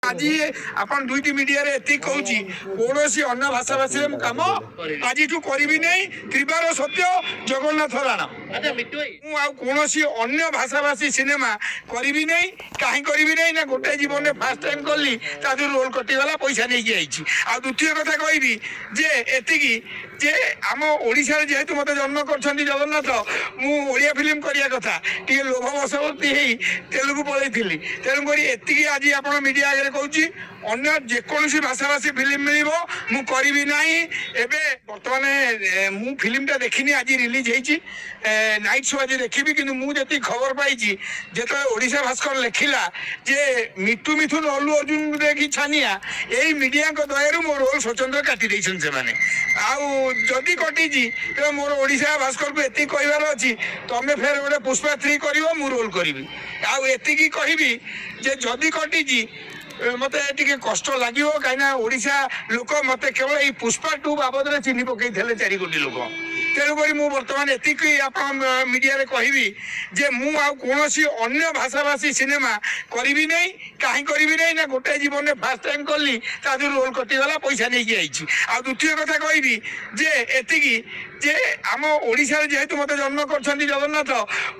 आज अपन दुईटी मीडिया रे एति कहूची कोनोसी अन्य भाषा भाषी काम आज करी नहीं त्रिबार सत्य जगन्नाथ राणा मु आ कोनोसी अन्य भाषा भाषी सिनेमा करी नहीं कहीं करी नहीं ना गोटे जीवन में फास्ट टाइम कली तादू रोल कटिगला पैसा नहीं आई आ द्वितीय कथा कहबी जे एतिकी जे आम ओडिशा जेहेतु मत जन्म कर जगन्नाथ मुझे फिल्म करिया कथा टे लोभ बसवर्ती तेलुगु पलैली तेणुक एति आज आप मीडिया आगे कहूँ अन्य जेकोसी भाषा भाषी फिल्म मिल मुझे ना बर्तमान मु फिल्मटा देखनी आज रिलीज होती नाइट शो आज देखी कि मुझे खबर पाई जो ओडिशा भास्कर लिखला जे मिठू मिथुन अल्लू अर्जुन देखी छानिया यही मीडिया दया मो रोल स्वतंत्र काटी से आदि कटी तो मोर ओडिशा भास्कर को एति कहबार अच्छी तुम फेर गोटे पुष्पा 3 कर रोल करी आती कहबी जे जदि कटी मत कष्ट लगे कहीं ओडिशा लोक मत केवल ये पुष्पा 2 बाबद में चिन्ह पकई 4 कोटी लोक तेणुक बर्तमान एति आप मीडिया कहबी जे मुझे अन्य भाषा भाषी सिनेमा करी नहीं कहीं करी नहीं ना गोटे जीवन में फास्ट टाइम कली तादू रोल कटिगला पैसा नहीं आई आ द्वितीय कथा कहबी जे एतिकी जे आम ओडिशा जेहेतु मत जन्म कर जगन्नाथ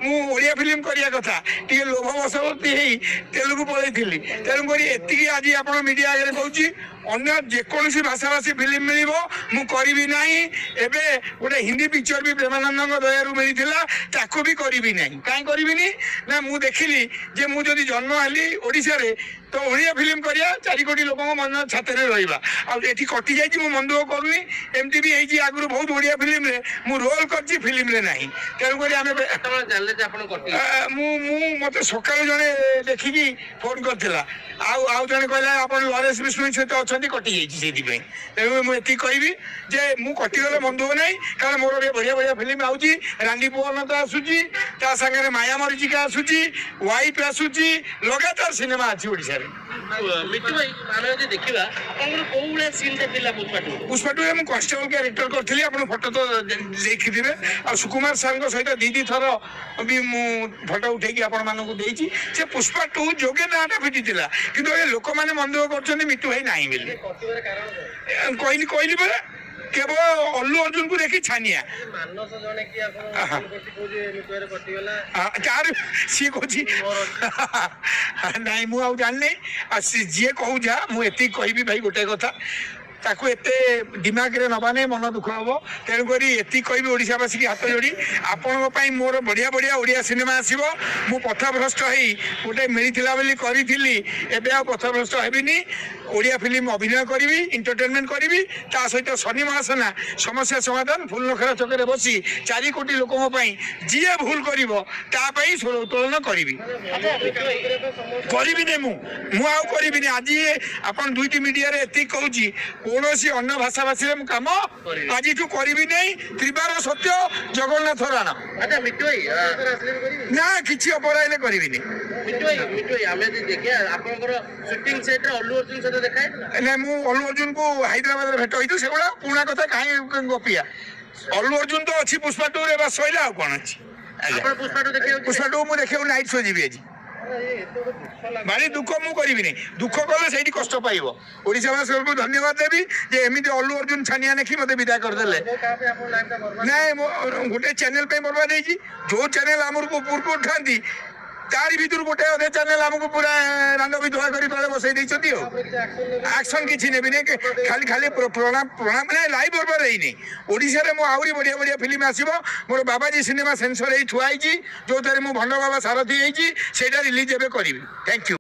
मुझे फिल्म करिया कथा टे लोभ बसवर्ती तेलुगु पलैली तेणुक एति आज आप मीडिया आगे कहूँ अन्य जेकोसी भाषा भाषी फिल्म मिल मुझे ना एवं गोटे हिंदी पिक्चर भी प्रेमानंद दया मिलता भी करी ना कहीं करी ना मुझे देखिली जे मुझे जन्म हली ओडिशा तो ओडिया फिल्म करिया 4 कोटी लोक मन छात्र रहा आठी कटि जा मन दुख करनी एमती भी होती आगुरी बहुत ओडिया फिल्म रे मु रोल कर फिल्म रे नहीं तेणुक मत सका जड़े देखिकी फोन करता आउ जड़े कहला आप लरेश विष्णु सहित अच्छा कटि जाइए तेणु मुझे कहबी जे मु कटिगले मन दुख ना कारण मोर बढ़िया बढ़िया फिल्म आऊँगी रानी पुअन आसूची सागर माया मरीचिका आसूची वाइफ आसूची लगातार सिनेमा अच्छी ओडिशा पुष्पा 2 में कन्स्टेबल क्यारेक्टर करी आप फोटो तो देखिए आ सुकुमार सार सहित दीदी थर भी फोटो उठेकी आपको से पुष्पा 2 जोगे नाटा फिटी कि लोक मैंने मन दुख कर मिट्टू भाई ना कहली परा केवल अल्लू अर्जुन को देखी छानिया सी कह नाई मुझे जानी जी कहूँ जा मुझे कहबी भाई गोटे कथा ताकू एत दिमाग रे नबा नहीं मन दुख हम तेणुक ये कहबी ओडिशावासी की हाथ जोड़ी आपण मोर बढ़िया बढ़िया ओडिया सिनेमा आसो मु पथभ्रष्ट हो गोटे मिलता बोली करी एवं पथभ्रष्ट हेबिनी ओडिया फिल्म अभिनय करी इंटरटेनमेंट करी सहित शनि महासेना समस्या समाधान फूल नखरा चक्कर बसी 4 कोटी लोक जी भूल कर स्वर उत्तोलन करी मुझे आज आप दुईटी मीडिया रे एति कहूँ कौनसी अन्य भाषा भाषी काम आज करी नहीं त्रिबार सत्य जगन्नाथ राणा ना किसी अपराध करी ना मु अल्लू अर्जुन को हैदराबाद भेट होती से पुणा कथा कहीं गपिया अल्लू अर्जुन तो अच्छी पुष्पा 2 रे बस सैला कौन अच्छी पुष्पा 2 मुझे देखिए नाइट शो जी आज भारी दुख मुझे दुख कले से कष्ट पाइब ओडिशावासी को धन्यवाद देवी जे एमती अल्लू अर्जुन छानिया देखी मत विदा करदे ना गोटे चैनल पे बर्बाद होती जो चैनल आमको ऊपर को उठाती तारी भर गोटे अधे चैनल आमको पूरा रांग विधवा कर तले बसई एक्शन किसी ने खाली खाली प्रणाम प्रणाम ना लाइव बर्बाद है ओडिशा रे आहरी बढ़िया बढ़िया फिल्म आसो मोर बाबाजी सिनेमा सेंसर थुआई जो भंड बाबा सारथी होती रिलीज एवं करी थैंक यू।